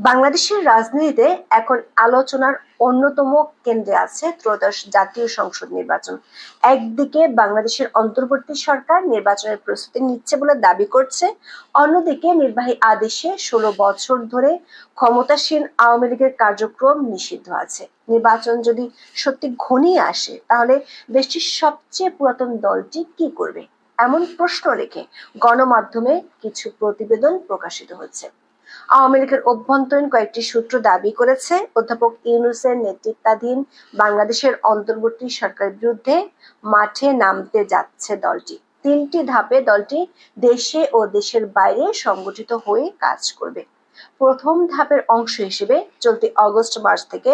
বাংলাদেশের রাজনীতিতে এখন আলোচনার অন্যতম কেন্দ্রে আছে ত্রয়োদশ জাতীয় সংসদ নির্বাচন। একদিকে বাংলাদেশের অন্তর্বর্তী সরকার নির্বাচনের প্রস্তুতি নিচ্ছে বলে দাবি করছে, অন্যদিকে নির্বাহী আদেশে ১৬ বছর ধরে ক্ষমতাসীন আওয়ামী লীগের কার্যক্রম নিষিদ্ধ আছে। নির্বাচন যদি সত্যি ঘনিয়ে আসে, তাহলে দেশটির সবচেয়ে পুরাতন দলটি কি করবে, এমন প্রশ্ন রেখে গণমাধ্যমে কিছু প্রতিবেদন প্রকাশিত হচ্ছে। আওয়ামী লীগের অভ্যন্তরীণ কয়েকটি সূত্র দাবি করেছে, অধ্যাপক ইউনূসের নেতৃত্বাধীন বাংলাদেশের অন্তর্বর্তী সরকারের বিরুদ্ধে মাঠে নামতে যাচ্ছে দলটি। ৩টি ধাপে দলটি দেশে ও দেশের বাইরে সংগঠিত হয়ে কাজ করবে। প্রথম ধাপের অংশ হিসেবে চলতি অগস্ট মাস থেকে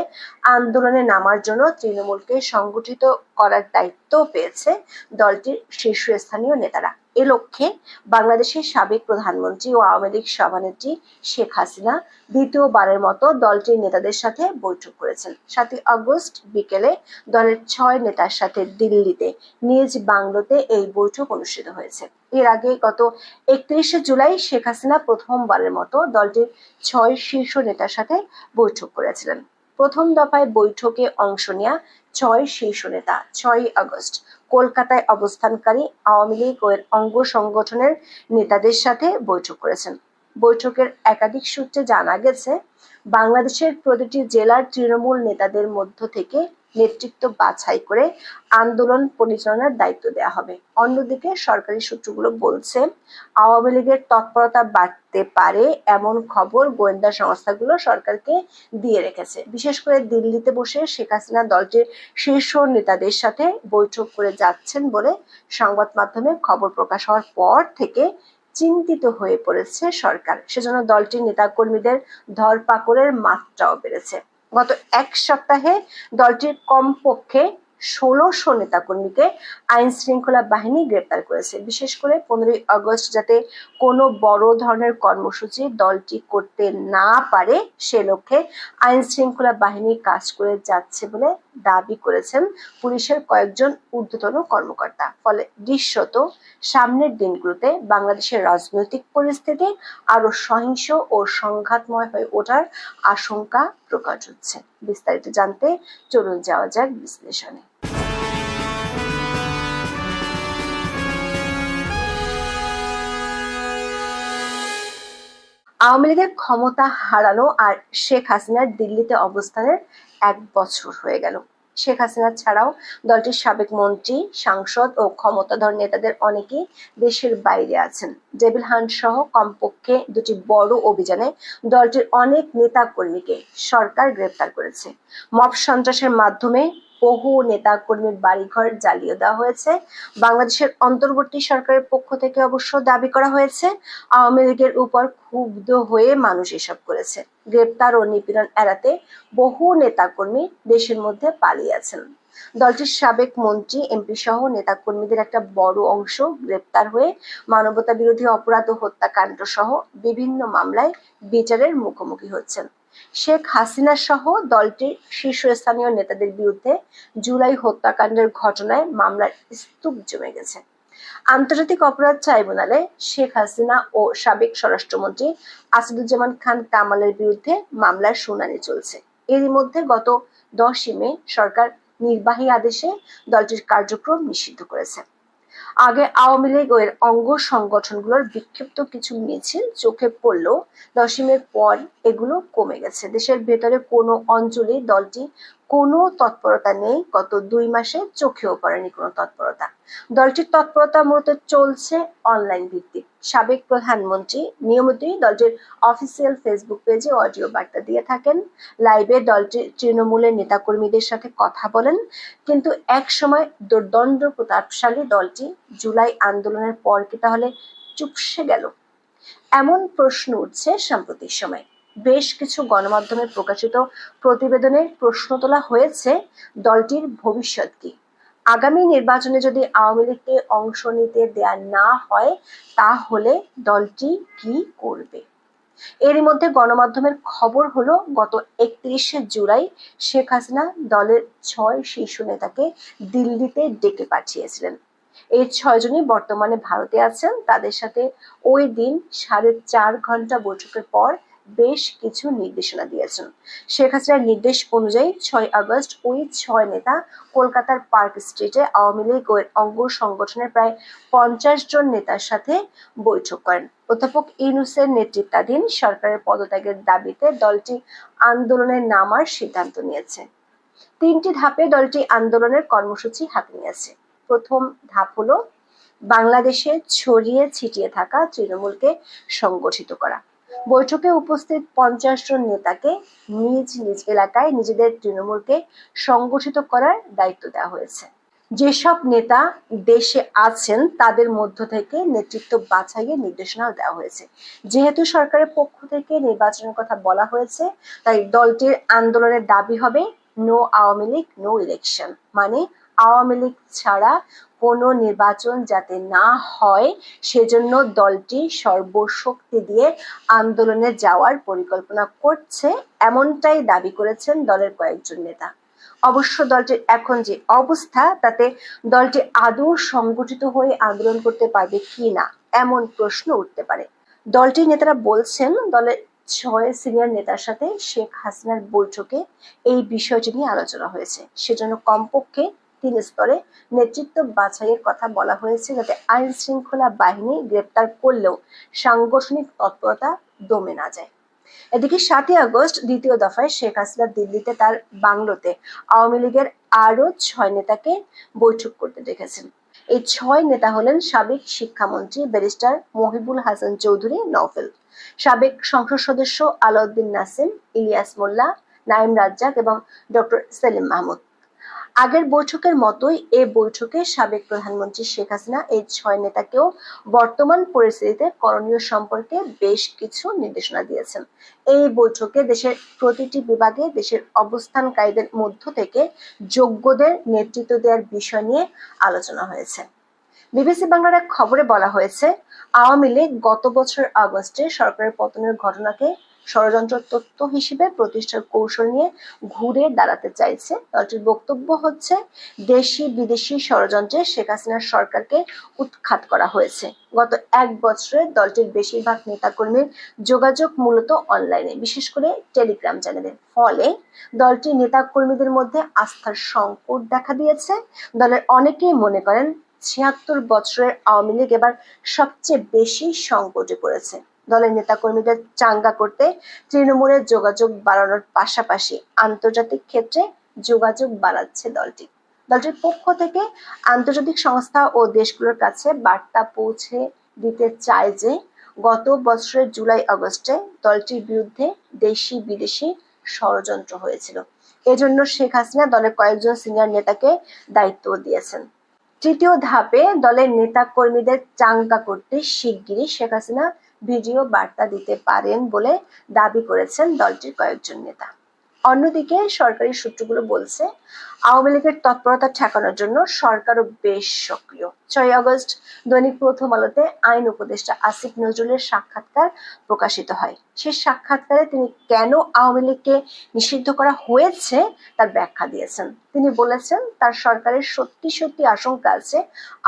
আন্দোলনে নামার জন্য তৃণমূলকে সংগঠিত করার দায়িত্ব পেয়েছে দলটির শীর্ষস্থানীয় নেতারা। এ লক্ষ্যে বাংলাদেশের সাবেক প্রধানমন্ত্রী ও আওয়ামী লীগ সভানেত্রী শেখ হাসিনা দ্বিতীয়বারের মতো দলটির নেতাদের সাথে বৈঠক করেছেন। ৭ই আগস্ট বিকেলে দলের ৬ নেতার সাথে দিল্লিতে নিজ বাংলোতে এই বৈঠক অনুষ্ঠিত হয়েছে। এর আগে গত ৩১শে জুলাই শেখ হাসিনা প্রথমবারের মতো দলটির ৬ শীর্ষ নেতার সাথে বৈঠক করেছিলেন। প্রথম দফায় বৈঠকে অংশ নেয়া ৬ শীর্ষ নেতা ৬ই আগস্ট কলকাতায় অবস্থানকারী আওয়ামী লীগ ও এর অঙ্গ সংগঠনের নেতাদের সাথে বৈঠক করেছেন। বৈঠকের একাধিক সূত্রে জানা গেছে, বাংলাদেশের প্রতিটি জেলার তৃণমূল নেতাদের মধ্য থেকে নেতৃত্ব বাছাই করে আন্দোলন পরিচালনার দায়িত্ব দেওয়া হবে। অন্যদিকে সরকারি সূত্রগুলো বলছে, আওয়ামী লীগের তৎপরতা বাড়তে পারে এমন খবর গোয়েন্দা সংস্থাগুলো সরকারকে দিয়ে রেখেছে। বিশেষ করে দিল্লিতে বসে শেখ হাসিনা দলটির শীর্ষ নেতাদের সাথে বৈঠক করে যাচ্ছেন বলে সংবাদ মাধ্যমে খবর প্রকাশ হওয়ার পর থেকে চিন্তিত হয়ে পড়েছে সরকার। সেজন্য দলটির নেতাকর্মীদের ধরপাকড়ের মাত্রাও বেড়েছে। গত এক সপ্তাহে দলটির কমপক্ষে ১৬০০ নেতাকর্মীকে আইন শৃঙ্খলা বাহিনী গ্রেপ্তার করেছে। বিশেষ করে ১৫ই আগস্ট যাতে কোনো বড় ধরনের কর্মসূচি দলটি করতে না পারে, সে লক্ষ্যে আইন শৃঙ্খলা বাহিনী কাজ করে যাচ্ছে বলে দাবি করেছেন পুলিশের কয়েকজন ঊর্ধ্বতন কর্মকর্তা। ফলে দৃশ্যত সামনের দিনগুলোতে বাংলাদেশের রাজনৈতিক পরিস্থিতি আরো সহিংস ও সংঘাতময় হয়ে ওঠার আশঙ্কা প্রকাশ হচ্ছে। বিস্তারিত জানতে চলুন যাওয়া যাক বিশ্লেষণে। আওয়ামী লীগের ক্ষমতা হারানো আর শেখ হাসিনার দিল্লিতে অবস্থানের ১ বছর হয়ে গেল। শেখ হাসিনা ছাড়াও দলটির সাবেক মন্ত্রী, সাংসদ ও ক্ষমতাধর নেতাদের অনেকেই দেশের বাইরে আছেন। ডেভিল হান্ট সহ কমপক্ষে ২টি বড় অভিযানে দলটির অনেক নেতা কর্মীকে সরকার গ্রেপ্তার করেছে। মব সন্ত্রাসের মাধ্যমে বহু নেতা কর্মীর বাড়িঘর জ্বালিয়ে দেওয়া হয়েছে। বাংলাদেশের অন্তর্বর্তী সরকারের পক্ষ থেকে অবশ্য দাবি করা হয়েছে, আওয়ামী লীগের উপর ক্ষুব্ধ হয়ে মানুষ এসব করেছে। গ্রেপ্তার ও নিপীড়ন এড়াতে বহু নেতাকর্মী দেশের মধ্যে পালিয়ে আছেন। দলটির সাবেক মন্ত্রী, এমপি সহ নেতাকর্মীদের একটা বড় অংশ গ্রেপ্তার হয়ে মানবতা বিরোধী অপরাধ ও হত্যাকাণ্ড সহ বিভিন্ন মামলায় বিচারের মুখোমুখি হচ্ছেন। শেখ হাসিনা সহ দলটির শীর্ষস্থানীয় নেতাদের বিরুদ্ধে জুলাই হত্যাকাণ্ডের ঘটনায় মামলার স্তূপ জমে গেছে। আন্তর্জাতিক অপরাধ ট্রাইব্যুনালে শেখ হাসিনা ও সাবেক স্বরাষ্ট্রমন্ত্রী আসাদুজ্জামান খান কামালের বিরুদ্ধে মামলার শুনানি চলছে। এরই মধ্যে গত ১০ই মে সরকার নির্বাহী আদেশে দলটির কার্যক্রম নিষিদ্ধ করেছে। আগে আওয়ামী লীগ ও এর অঙ্গ সংগঠনগুলোর বিক্ষিপ্ত কিছু মিছিল চোখে পড়লেও ১০ই মের পর এগুলো কমে গেছে। দেশের ভেতরে কোনো অঞ্চলে দলটি কোনো তৎপরতা নেই। গত ২ মাসে চোখেও পড়েনি কোনো তৎপরতা। দলটির তৎপরতা মূলত চলছে অনলাইন ভিত্তিক। সাবেক প্রধানমন্ত্রী নিয়মিতই দলটির অফিসিয়াল ফেসবুক পেজে অডিও বার্তা দিয়ে থাকেন। লাইভে দলটির তৃণমূলের নেতাকর্মীদের সাথে কথা বলেন। কিন্তু এক সময় দুর্দণ্ড প্রতাপশালী দলটি জুলাই আন্দোলনের পর কি তাহলে চুপসে গেল? এমন প্রশ্ন উঠছে সাম্প্রতিক সময়। বেশ কিছু গণমাধ্যমে প্রকাশিত প্রতিবেদনে প্রশ্ন তোলা হয়েছে, দলটির ভবিষ্যৎ কি? আগামী নির্বাচনে যদি আওয়ামী লীগকে অংশ নিতে দেয়া না হয়, তাহলে দলটি কি করবে? এরই মধ্যে গণমাধ্যমের খবর হলো, গত ৩১শে জুলাই শেখ হাসিনা দলের ৬ শীর্ষ নেতাকে দিল্লিতে ডেকে পাঠিয়েছিলেন। এই ৬ জনই বর্তমানে ভারতে আছেন। তাদের সাথে ওই দিন ৪.৫ ঘন্টা বৈঠকের পর বেশ কিছু নির্দেশনা দিয়েছেন। শেখ হাসিনার নির্দেশ অনুযায়ী 6 আগস্ট ওই 6 নেতা কলকাতার পার্ক স্ট্রিটে আওয়ামী লীগ ও অঙ্গ সংগঠনের প্রায় 50 জন নেতার সাথে বৈঠক করেন। অধ্যাপক ইউনূসের নেতৃত্বাধীন সরকারের পদত্যাগের দাবিতে দলটি আন্দোলনে নামার সিদ্ধান্ত নিয়েছে। 3টি ধাপে দলটি আন্দোলনের কর্মসূচি হাতে নিয়েছে। প্রথম ধাপ হলো বাংলাদেশে ছড়িয়ে ছিটিয়ে থাকা তৃণমূলকে সংগঠিত করা। বৈঠকে উপস্থিত 50 জন নেতাকে নিজ নিজ এলাকায় নিজেদের তৃণমূলকে সংগঠিত করার দায়িত্ব দেওয়া হয়েছে। যেসব নেতা দেশে আছেন তাদের মধ্য থেকে নেতৃত্ব বাছাইয়ের নির্দেশনাও দেওয়া হয়েছে। যেহেতু সরকারের পক্ষ থেকে নির্বাচনের কথা বলা হয়েছে, তাই দলটির আন্দোলনের দাবি হবে no Awami League no election, মানে আওয়ামী লীগ ছাড়া কোনো নির্বাচন যাতে না হয় সেজন্য দলটি সর্বশক্তি দিয়ে আন্দোলনে যাওয়ার পরিকল্পনা করছে, এমনটাই দাবি করেছেন দলের কয়েকজন নেতা। অবশ্য দলটির এখন যে অবস্থা তাতে দলটি আদৌ সংগঠিত হয়ে আন্দোলন করতে পারবে কিনা এমন প্রশ্ন উঠতে পারে। দলটির নেতারা বলছেন দলের 6 সিনিয়র নেতার সাথে শেখ হাসিনার বৈঠকে এই বিষয়টি নিয়ে আলোচনা হয়েছে। সেজন্য কমপক্ষে 3 স্তরে নেতৃত্ব বাছাইয়ের কথা বলা হয়েছে, যাতে আইন শৃঙ্খলা বাহিনী গ্রেপ্তার করলেও সাংগঠনিক তৎপরতা দমে না যায়। এদিকে 7 আগস্ট দ্বিতীয় দফায় শেখ হাসিনা দিল্লিতে তার বাংলোতে আওয়ামী লীগের আরো 6 নেতাকে বৈঠক করতে ডেকেছেন। এই 6 নেতা হলেন সাবেক শিক্ষামন্ত্রী ব্যারিস্টার মহিবুল হাসান চৌধুরী নওফেল, সাবেক সংসদ সদস্য আলাউদ্দিন নাসিম, ইলিয়াস মোল্লা, নাঈম রাজ্জাক এবং ডক্টর সেলিম মাহমুদ। আগের বৈঠকের মতোই এ বৈঠকে সাবেক প্রধানমন্ত্রী শেখ হাসিনা এই 6 নেতাকেও বর্তমান পরিস্থিতিতে করণীয় সম্পর্কে বেশ কিছু নির্দেশনা দিয়েছেন। এই বৈঠকে দেশের প্রতিটি বিভাগে দেশের অবস্থানকারীদের মধ্য থেকে যোগ্যদের নেতৃত্ব দেওয়ার বিষয় নিয়ে আলোচনা হয়েছে। বিবিসি বাংলার এক খবরে বলা হয়েছে, আওয়ামী লীগ গত বছর আগস্টে সরকারের পতনের ঘটনাকে ষড়যন্ত্র তত্ত্ব হিসেবে প্রতিষ্ঠার কৌশল নিয়ে ঘুরে দাঁড়াতে চাইছে। দলটির বক্তব্য হচ্ছে, দেশি বিদেশি ষড়যন্ত্রে শেখ হাসিনার সরকারকে উৎখাত করা হয়েছে। গত 1 বছরে দলটির বেশিরভাগ নেতাকর্মীর যোগাযোগ মূলত অনলাইনে, বিশেষ করে টেলিগ্রাম চ্যানেলে। ফলে দলটির নেতাকর্মীদের মধ্যে আস্থার সংকট দেখা দিয়েছে। দলের অনেকেই মনে করেন 76 বছরের আওয়ামী লীগ এবার সবচেয়ে বেশি সংকটে পড়েছে। দলের নেতাকর্মীদের চাঙ্গা করতে তৃণমূলের যোগাযোগ বাড়ানোর পাশাপাশি আন্তর্জাতিক ক্ষেত্রে যোগাযোগ বাড়াচ্ছে দলটি। দলটির পক্ষ থেকে আন্তর্জাতিক সংস্থা ও দেশগুলোর কাছে বার্তা পৌঁছে দিতে চায় যে গত বছরের জুলাই আগস্টে দলটির বিরুদ্ধে দেশি বিদেশি ষড়যন্ত্র হয়েছিল। এজন্য শেখ হাসিনা দলের কয়েকজন সিনিয়র নেতাকে দায়িত্ব দিয়েছেন। তৃতীয় ধাপে দলের নেতা কর্মীদের চাঙ্গা করতে শিগগিরই শেখ হাসিনা ভিডিও বার্তা দিতে পারেন বলে দাবি করেছেন দলটির কয়েকজন নেতা। অন্যদিকে সরকারি সূত্রগুলো বলছে, আওয়ামী লীগের তৎপরতা ঠেকানোর জন্য সরকারও বেশ সক্রিয়। 6 আগস্ট দৈনিক প্রথম আলোতে আইন উপদেষ্টা আসিফ নজরুলের সাক্ষাৎকার প্রকাশিত হয়। সেই সাক্ষাৎকারে তিনি কেন আওয়ামী লীগকে নিষিদ্ধ করা হয়েছে তার ব্যাখ্যা দিয়েছেন। তিনি বলেছেন, তার সরকারের সত্যি সত্যি আশঙ্কা আছে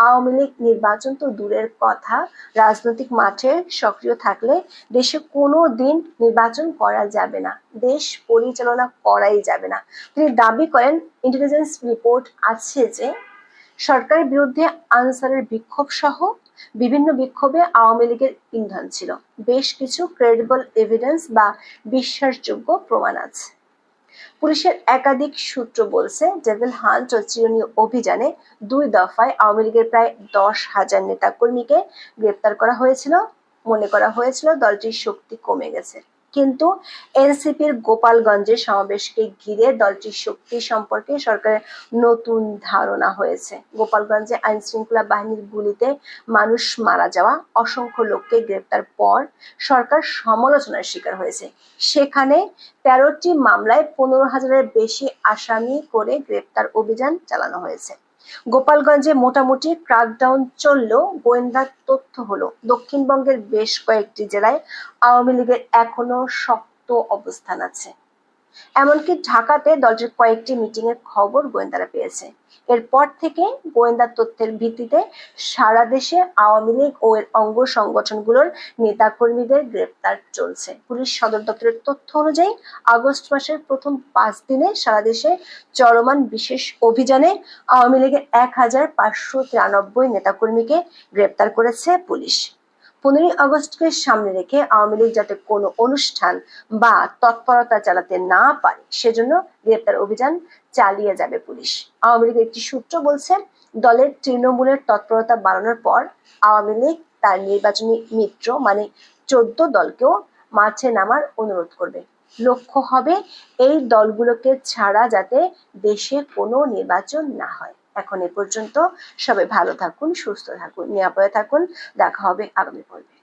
আওয়ামী লীগ নির্বাচন তো দূরের কথা, রাজনৈতিক মাঠে সক্রিয় থাকলে দেশে কোনো দিন নির্বাচন করা যাবে না, দেশ পরিচালনা করাই যাবে না। তিনি দাবি করেন, ইন্টেলিজেন্স রিপোর্ট আছে যে সরকারের বিরুদ্ধে আনসারের বিক্ষোভ সহ বিভিন্ন বিক্ষোভে আওয়ামী লীগের ইন্ধন ছিল। বেশ কিছু ক্রেডিবল এভিডেন্স বা বিশ্বাসযোগ্য প্রমাণ আছে। পুলিশের একাধিক সূত্র বলছে, ডেভিল হান্ট ও চিরুনি অভিযানে 2 দফায় আওয়ামী লীগের প্রায় 10,000 নেতাকর্মীকে গ্রেপ্তার করা হয়েছিল। মনে করা হয়েছিল দলটির শক্তি কমে গেছে, কিন্তু এনসিপির গোপালগঞ্জের সমাবেশকে ঘিরে দলটির শক্তি সম্পর্কে সরকারের নতুন ধারণা হয়েছে। গোপালগঞ্জে আইন শৃঙ্খলা বাহিনীর গুলিতে মানুষ মারা যাওয়া, অসংখ্য লোককে গ্রেপ্তার পর সরকার সমালোচনার শিকার হয়েছে। সেখানে 13টি মামলায় 15,000-এর বেশি আসামি করে গ্রেপ্তার অভিযান চালানো হয়েছে। গোপালগঞ্জে মোটামুটি ক্র্যাকডাউন চললেও গোয়েন্দা তথ্য হলো দক্ষিণবঙ্গের বেশ কয়েকটি জেলায় আওয়ামী লীগের এখনো শক্ত অবস্থান আছে। এমনকি ঢাকাতে দলটির কয়েকটি মিটিং এর খবর গোয়েন্দারা পেয়েছে। এরপর থেকে গোয়েন্দা তথ্যের ভিত্তিতে সারা দেশে আওয়ামী লীগ ও এর অঙ্গ সংগঠনগুলোর নেতাকর্মীদের গ্রেপ্তার চলছে। পুলিশ সদর দপ্তরের তথ্য অনুযায়ী আগস্ট মাসের প্রথম 5 দিনে সারা দেশে চলমান বিশেষ অভিযানে আওয়ামী লীগের 1593 নেতাকর্মীকে গ্রেপ্তার করেছে পুলিশ। 15ই আগস্টকে সামনে রেখে আওয়ামী লীগ যাতে কোনো অনুষ্ঠান বা তৎপরতা চালাতে না পারে সেজন্য গ্রেপ্তার অভিযান চালিয়ে যাবে পুলিশ। আওয়ামী লীগের একটি সূত্র বলছে, দলের তৃণমূলের তৎপরতা বাড়ানোর পর আওয়ামী লীগ তার নির্বাচনী মিত্র মানে 14 দলকেও মাঠে নামার অনুরোধ করবে। লক্ষ্য হবে এই দলগুলোকে ছাড়া যাতে দেশে কোনো নির্বাচন না হয়। এখন এ পর্যন্ত। সবাই ভালো থাকুন, সুস্থ থাকুন, নিরাপদে থাকুন। দেখা হবে আগামী পর্বে।